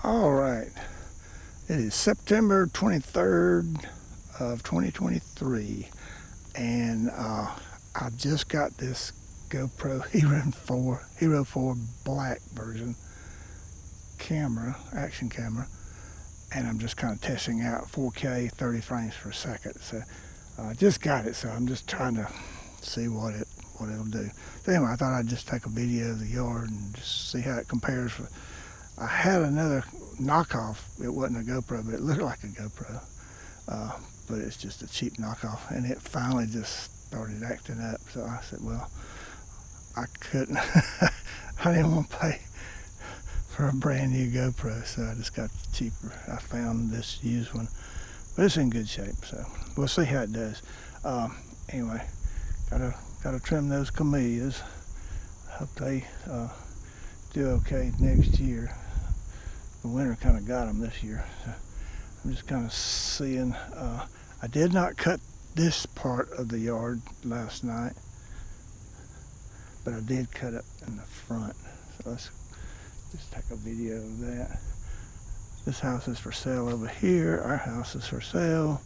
All right, it is September 23rd of 2023, and I just got this GoPro Hero 4 black version camera, action camera, and I'm just kind of testing out 4K 30 frames per second. So I just got it, so I'm just trying to see what it'll do. So anyway, I thought I'd just take a video of the yard and just see how it compares. I had another knockoff. It wasn't a GoPro, but it looked like a GoPro. But it's just a cheap knockoff, and it finally just started acting up. So I said, well, I couldn't. I didn't want to pay for a brand new GoPro, so I just got cheaper. I found this used one, but it's in good shape. So we'll see how it does. Anyway, gotta trim those camellias. Hope they do okay next year. The winter kind of got them this year. So I'm just kind of seeing. I did not cut this part of the yard last night, but I did cut up in the front. So let's just take a video of that. This house is for sale over here. Our house is for sale.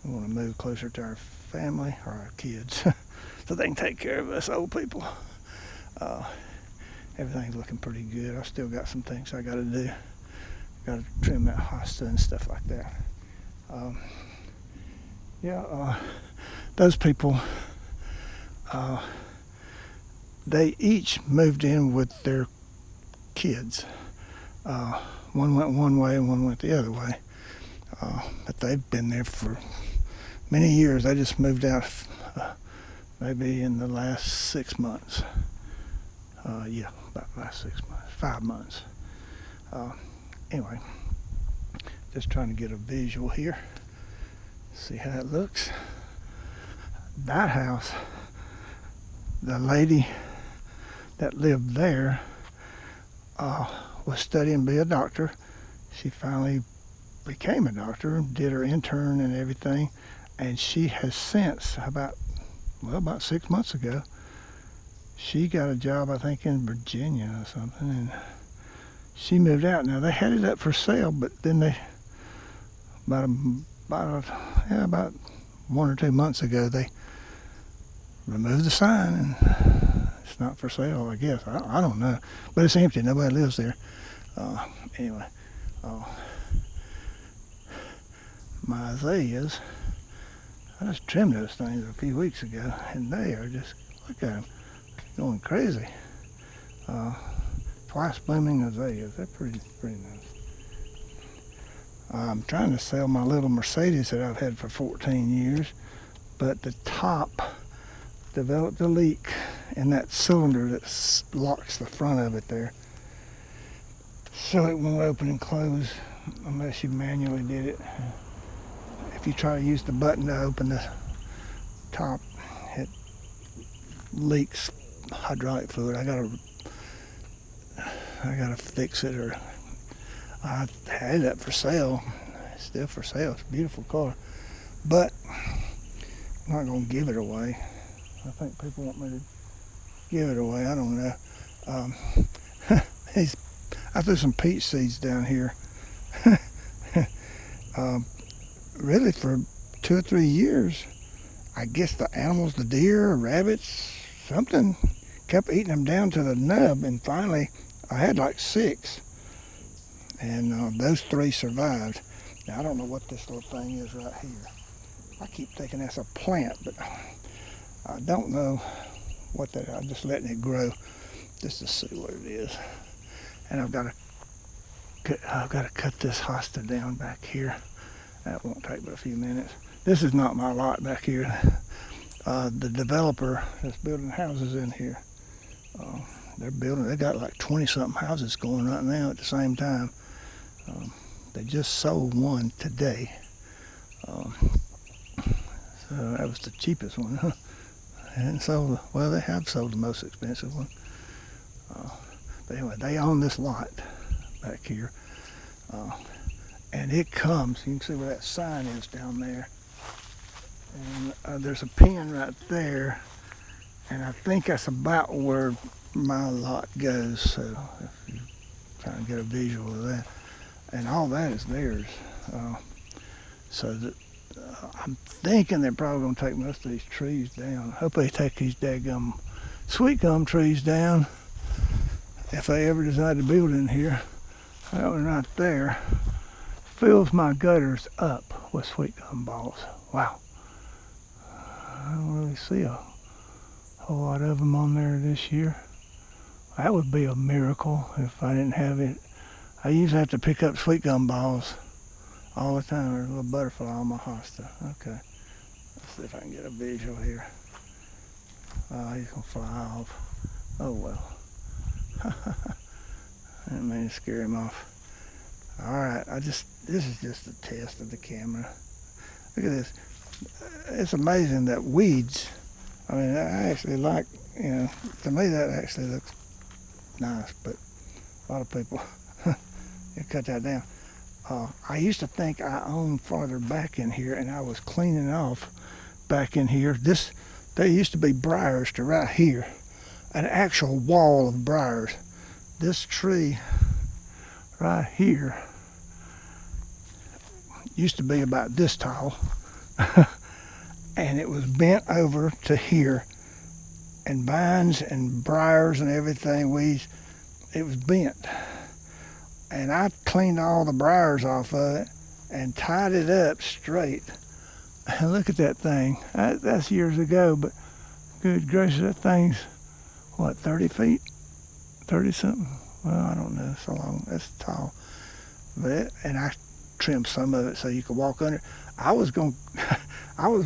We want to move closer to our family or our kids so they can take care of us old people. Everything's looking pretty good. I still got some things I got to do. Got to trim that hosta and stuff like that. Those people, they each moved in with their kids. One went one way and one went the other way. But they've been there for many years. They just moved out maybe in the last 6 months. About the last 6 months, 5 months. Anyway, just trying to get a visual here. See how it looks. That house, the lady that lived there was studying to be a doctor. She finally became a doctor, did her intern and everything, and she has since, about 6 months ago, she got a job, I think, in Virginia or something, and she moved out. Now, they had it up for sale, but then they, about 1 or 2 months ago, they removed the sign, and it's not for sale, I guess. I don't know, but it's empty. Nobody lives there. Anyway, my azaleas, I just trimmed those things a few weeks ago, and they are just, look at them, going crazy. Twice blooming azaleas. They're pretty nice. I'm trying to sell my little Mercedes that I've had for 14 years, but the top developed a leak in that cylinder that locks the front of it there. So it won't open and close unless you manually did it. If you try to use the button to open the top, it leaks hydraulic fluid. I gotta fix it, or I had it up for sale. It's still for sale. It's a beautiful car, but I'm not gonna give it away. I think people want me to give it away. I don't know. I threw some peach seeds down here. Really, for 2 or 3 years, I guess the animals, the deer, rabbits, something, kept eating them down to the nub, and finally I had like 6, and those 3 survived. Now, I don't know what this little thing is right here. I keep thinking that's a plant, but I don't know what that is. I'm just letting it grow just to see what it is. And I've got to cut this hosta down back here. That won't take but a few minutes. This is not my lot back here. The developer that's building houses in here, they got like 20-something houses going right now at the same time. They just sold one today. So that was the cheapest one. And sold, well, they have sold the most expensive one. But anyway, they own this lot back here. And it comes, you can see where that sign is down there. And there's a pin right there, and I think that's about where my lot goes. So if you kind of get a visual of that, and all that is theirs. So that I'm thinking they're probably going to take most of these trees down. Hope they take these daggum sweet gum trees down if they ever decide to build in here. That one right there fills my gutters up with sweet gum balls. Wow. I don't really see a whole lot of them on there this year. That would be a miracle if I didn't have it. I usually have to pick up sweet gum balls all the time. There's a little butterfly on my hosta. Okay. Let's see if I can get a visual here. Oh, he's gonna fly off. Oh well. I didn't mean to scare him off. Alright, this is just a test of the camera. Look at this. It's amazing that weeds, I mean, I actually like, to me that actually looks nice, but a lot of people cut that down. I used to think I owned farther back in here, and I was cleaning off back in here. There used to be briars to right here, an actual wall of briars. This tree right here used to be about this tall, and it was bent over to here, and vines and briars and everything, weeds, it was bent. And I cleaned all the briars off of it and tied it up straight. And look at that thing. That's years ago, but good gracious, that thing's, what, 30 feet? 30 something? Well, I don't know, so long, that's tall. And I trimmed some of it so you could walk under. I was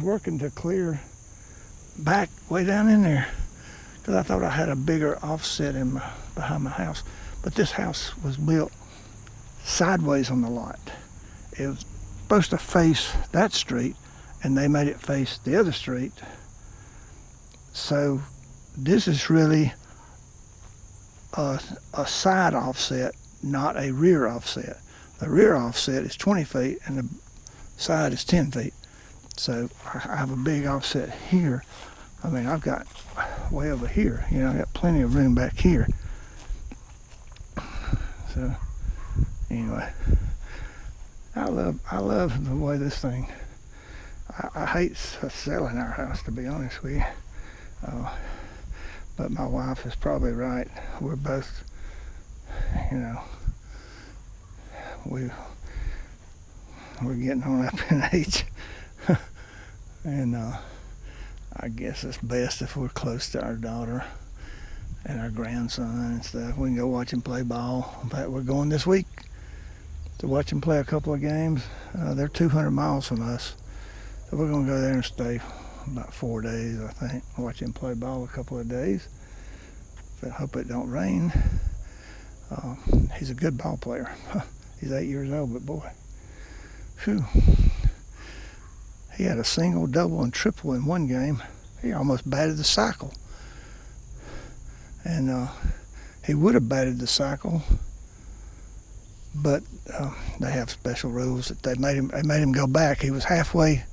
working to clear back way down in there because I thought I had a bigger offset behind my house. But this house was built sideways on the lot. It was supposed to face that street, and they made it face the other street. So this is really a side offset, not a rear offset. The rear offset is 20 feet and the side is 10 feet. So I have a big offset here. I mean, I've got way over here, I got plenty of room back here. So anyway, I love the way this thing, I hate selling our house, to be honest with you. But my wife is probably right. We're both, we're getting on up in age. And I guess it's best if we're close to our daughter and our grandson and stuff. We can go watch him play ball. In fact, we're going this week to watch him play a couple of games. They're 200 miles from us. So we're going to go there and stay about 4 days, I think. Watch him play ball a couple of days. I hope it don't rain. He's a good ball player. He's 8 years old, but boy, phew. He had a single, double, and triple in one game. He almost batted the cycle. And he would have batted the cycle, but they have special rules that they made him go back. He was halfway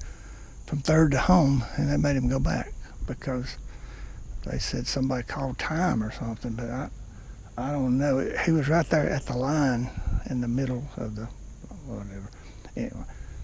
from third to home, and they made him go back because they said somebody called time or something, but I don't know. He was right there at the line in the middle of the whatever. Anyway.